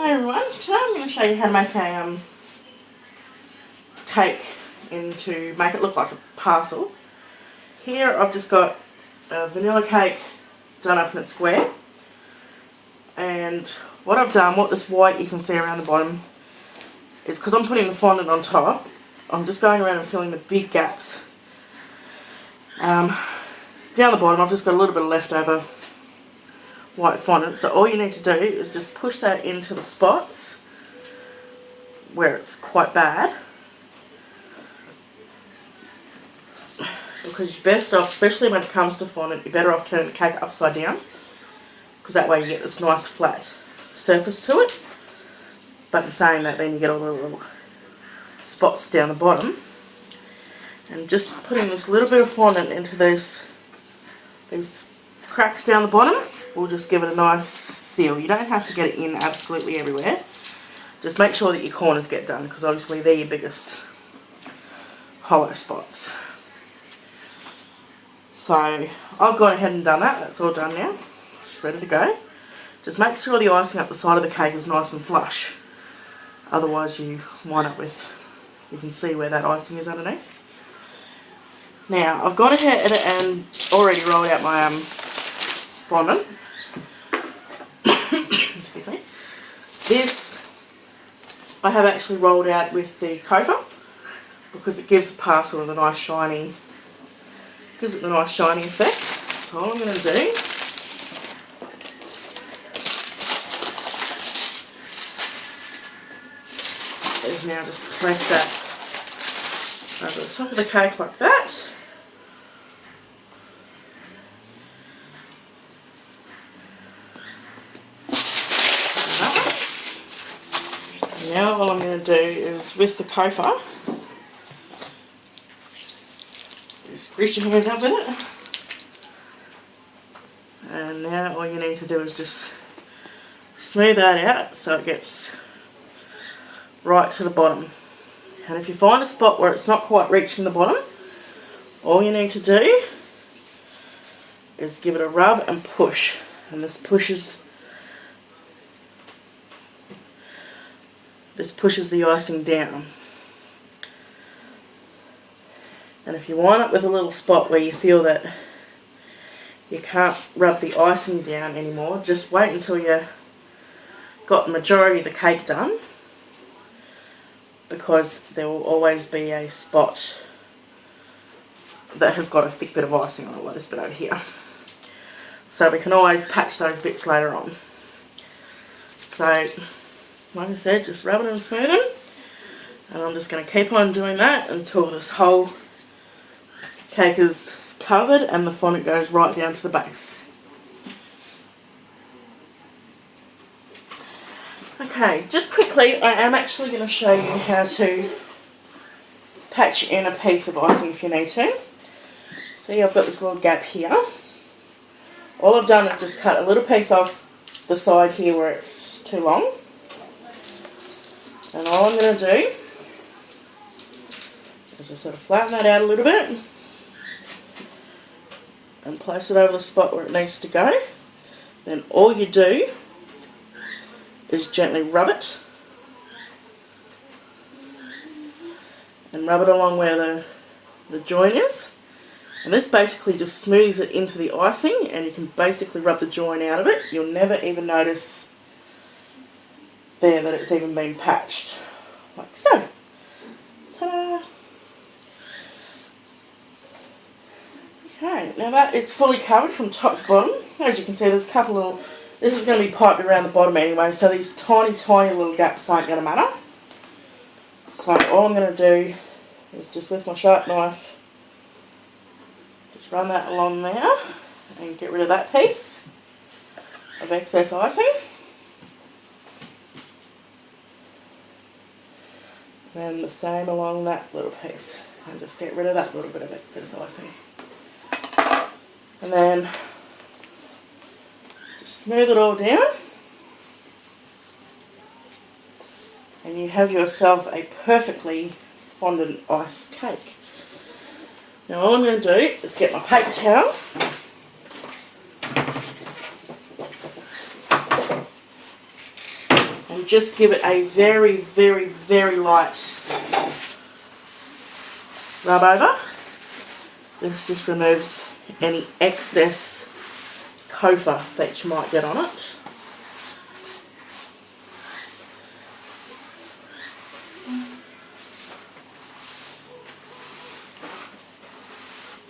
Hi everyone, today I'm going to show you how to make a cake to make it look like a parcel. Here I've just got a vanilla cake done up in a square, and what I've done, what this white you can see around the bottom, is because I'm putting the fondant on top, I'm just going around and filling the big gaps. Down the bottom I've just got a little bit of leftover white fondant, so all you need to do is just push that into the spots where it's quite bad, because you're best off, especially when it comes to fondant, you're better off turning the cake upside down, because that way you get this nice flat surface to it. But in saying that, then you get all the little spots down the bottom, and just putting this little bit of fondant into these cracks down the bottom will just give it a nice seal. You don't have to get it in absolutely everywhere. Just make sure that your corners get done, because obviously they're your biggest hollow spots. So I've gone ahead and done that. That's all done now. It's ready to go. Just make sure the icing up the side of the cake is nice and flush. Otherwise you wind up with, you can see where that icing is underneath. Now I've gone ahead and already rolled out my fondant. Excuse me. This I have actually rolled out with the cover, because it gives the parcel a nice shiny, gives it the nice shiny effect. So all I'm going to do is now just place that over the top of the cake like that. Now all I'm going to do is, with the cover, just grease your hands up with it. And now all you need to do is just smooth that out so it gets right to the bottom. And if you find a spot where it's not quite reaching the bottom, all you need to do is give it a rub and push. And this pushes the icing down. And if you wind up with a little spot where you feel that you can't rub the icing down anymore, just wait until you've got the majority of the cake done, because there will always be a spot that has got a thick bit of icing on it, like this bit over here. So we can always patch those bits later on. So like I said, just rubbing and smoothing, and I'm just going to keep on doing that until this whole cake is covered and the fondant goes right down to the base. Okay, just quickly, I am actually going to show you how to patch in a piece of icing if you need to. See, I've got this little gap here. All I've done is just cut a little piece off the side here where it's too long. And all I'm going to do is just sort of flatten that out a little bit and place it over the spot where it needs to go. Then all you do is gently rub it, and rub it along where the joint is. And this basically just smooths it into the icing, and you can basically rub the joint out of it. You'll never even notice there that it's even been patched, like so. Ta-da! Okay, now that is fully covered from top to bottom. As you can see, there's a couple little, this is going to be piped around the bottom anyway, so these tiny little gaps aren't going to matter. So all I'm going to do is just with my sharp knife, just run that along there and get rid of that piece of excess icing. Then the same along that little piece, and just get rid of that little bit of excess icing. And then just smooth it all down, and you have yourself a perfectly fondant ice cake. Now all I'm going to do is get my paper towel we just give it a very, very, very light rub over. This just removes any excess cofa that you might get on it.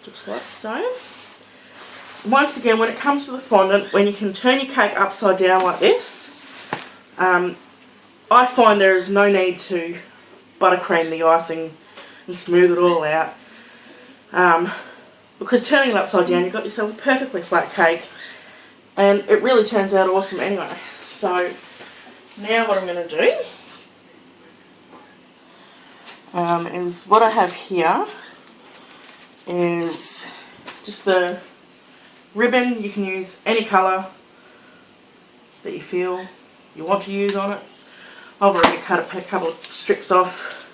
Just like so. Once again, when it comes to the fondant, when you can turn your cake upside down like this, I find there is no need to buttercream the icing and smooth it all out. Because turning it upside down, you've got yourself a perfectly flat cake, and it really turns out awesome anyway. So now what I'm going to do is, what I have here is just the ribbon. You can use any colour that you feel you want to use on it. I've already cut a couple of strips off,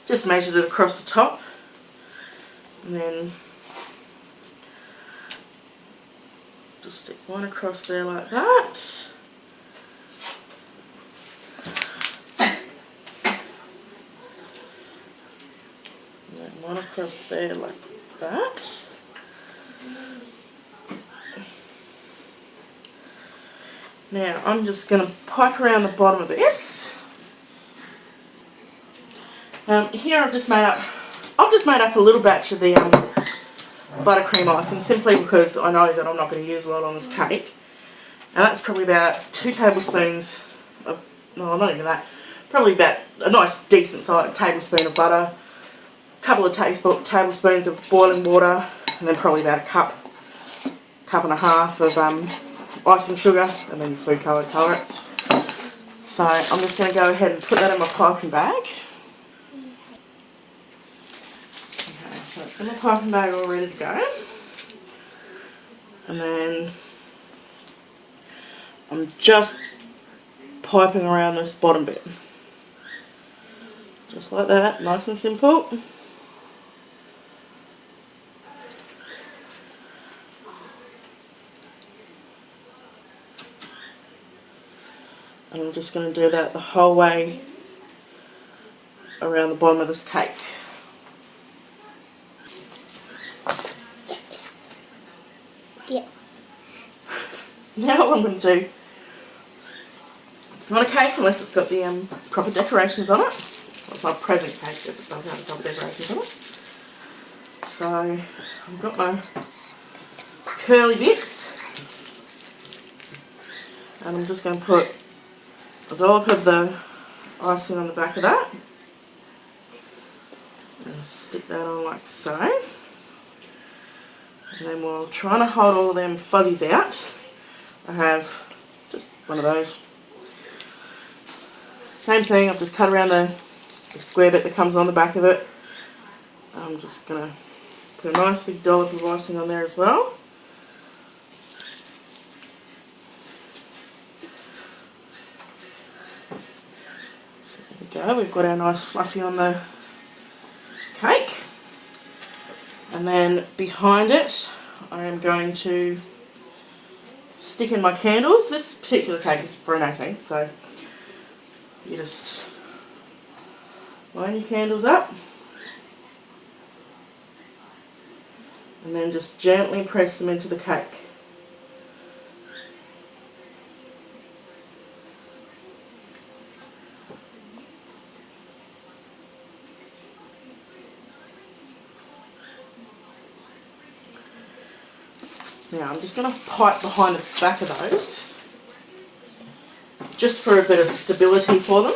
just measured it across the top, and then just stick one across there like that. And then one across there like that. Now I'm just going to pipe around the bottom of this. Here I've just made up a little batch of the buttercream icing, simply because I know that I'm not going to use a lot on this cake. And that's probably about 2 tablespoons of, no, not even that, probably about a nice decent sized tablespoon of butter, a couple of tablespoons of boiling water, and then probably about a cup and a half of icing sugar, and then your food coloured colour it. So I'm just going to go ahead and put that in my piping bag. Okay, so it's in the piping bag all ready to go. And then I'm just piping around this bottom bit. Just like that, nice and simple. And I'm just going to do that the whole way around the bottom of this cake. Yeah. Now what I'm going to do, it's not a cake unless it's got the proper decorations on it. Well, it's not a present cake if it doesn't have the proper decorations on it. So I've got my curly bits, and I'm just going to put a dollop of the icing on the back of that, and stick that on like so. And then while trying to hold all of them fuzzies out, I have just one of those. Same thing, I've just cut around the square bit that comes on the back of it. I'm just going to put a nice big dollop of icing on there as well. We've got our nice fluffy on the cake, and then behind it I am going to stick in my candles. This particular cake is for an 18th, so you just line your candles up and then just gently press them into the cake. Now I'm just going to pipe behind the back of those, just for a bit of stability for them.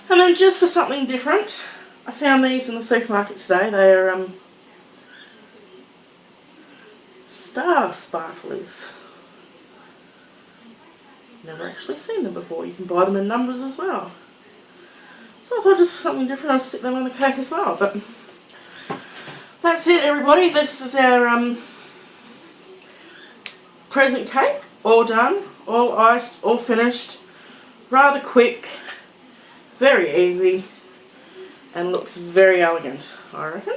And then just for something different, I found these in the supermarket today. They are star sparklers. Never actually seen them before. You can buy them in numbers as well. So I thought just for something different I'd stick them on the cake as well. But that's it, everybody. This is our present cake. All done, all iced, all finished. Rather quick, very easy. and looks very elegant, I reckon.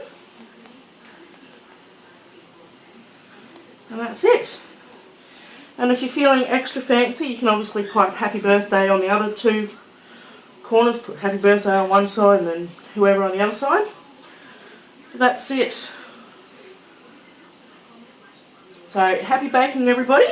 And that's it. And if you're feeling extra fancy, you can obviously type happy birthday on the other two corners, put happy birthday on one side and then whoever on the other side. That's it. So happy baking, everybody.